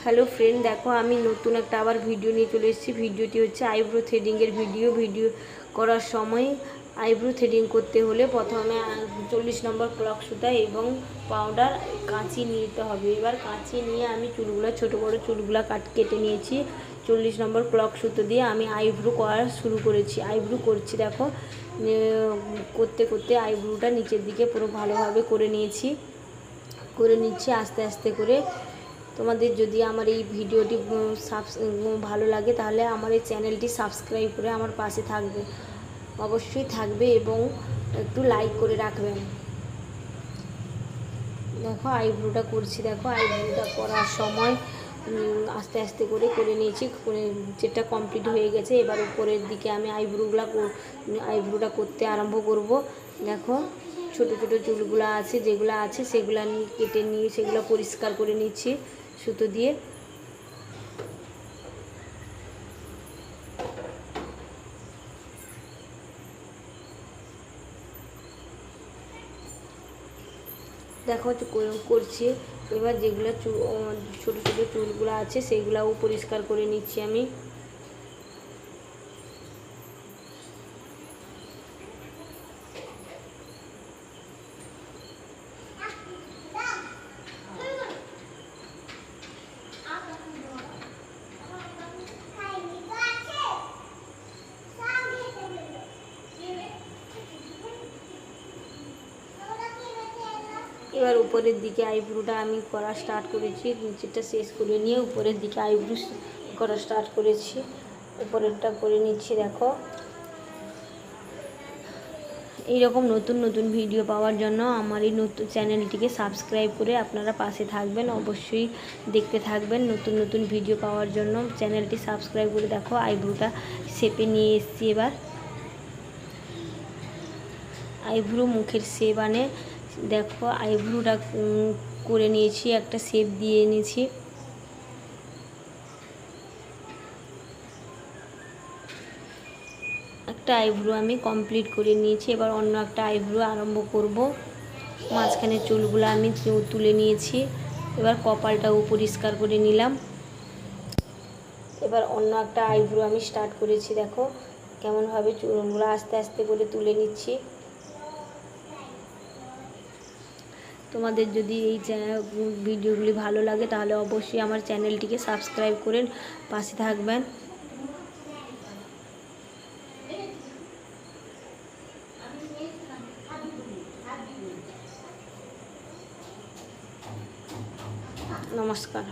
Hello friend, দেখো আমি নতুন একটা আবার ভিডিও নিয়ে চলে এসেছি। ভিডিওটি হচ্ছে আইব্রো থ্রেডিংয়ের ভিডিও করার সময় আইব্রো থ্রেডিং করতে হলে প্রথমে 40 নম্বর ক্লক সুতা এবং পাউডার কাঁচি নিতে হবে। এবার কাঁচি নিয়ে আমি চুলগুলো ছোটো বড়ো চুলগুলো কেটে নিয়েছি। 40 নম্বর ক্লক সুতো দিয়ে আমি আইব্রো করা শুরু করেছি। আইব্রো করছি, দেখো করতে করতে আইব্রোটা নিচের দিকে পুরো ভালোভাবে করে নিচ্ছি আস্তে আস্তে করে। তোমাদের যদি আমার এই ভিডিওটি ভালো লাগে তাহলে আমার এই চ্যানেলটি সাবস্ক্রাইব করে আমার পাশে থাকবে, অবশ্যই থাকবে, এবং একটু লাইক করে রাখবেন। দেখো আইব্রোটা করছি, দেখো আইব্রোটা করার সময় আস্তে আস্তে করে নিয়েছি, যেটা কমপ্লিট হয়ে গেছে। এবার উপরের দিকে আমি আইব্রোটা করতে আরম্ভ করব। দেখো ছোট ছোট চুলগুলো আছে, যেগুলো আছে সেগুলো কেটে নিয়ে সেগুলো পরিষ্কার করে নিচ্ছি সুতো দিয়ে। দেখো করছি। এবার যেগুলো ছোট ছোট চুলগুলো আছে সেগুলোও পরিষ্কার করে নিচ্ছি আমি। এবার উপরের দিকে আইব্রোটা আমি করা স্টার্ট করেছি, নিচেরটা শেষ করে নিয়ে উপরের দিকে আইব্রো করা স্টার্ট করেছি। উপরেরটা করে নিচ্ছি। দেখো এইরকম নতুন নতুন ভিডিও পাওয়ার জন্য আমার এই নতুন চ্যানেলটিকে সাবস্ক্রাইব করে আপনারা পাশে থাকবেন, অবশ্যই দেখতে থাকবেন। নতুন নতুন ভিডিও পাওয়ার জন্য চ্যানেলটি সাবস্ক্রাইব করে। দেখো আইব্রোটা শেপে নিয়ে এসেছি। এবার আইব্রো মুখের শেপ আনে, দেখো আইব্রোটা করে নিয়েছি, একটা শেপ দিয়ে নিয়েছি। একটা আইব্রো আমি কমপ্লিট করে নিয়েছি। এবার অন্য একটা আইব্রো আরম্ভ করব। মাঝখানে চুলগুলো আমি তুলে নিয়েছি। এবার কপালটাও পরিষ্কার করে নিলাম। এবার অন্য একটা আইব্রো আমি স্টার্ট করেছি। দেখো কেমনভাবে চুলগুলো আস্তে আস্তে করে তুলে নিচ্ছি। তোমাদের যদি এই ভিডিওগুলি ভালো লাগে তাহলে অবশ্যই আমার চ্যানেলটিকে সাবস্ক্রাইব করে পাশে থাকবেন। নমস্কার।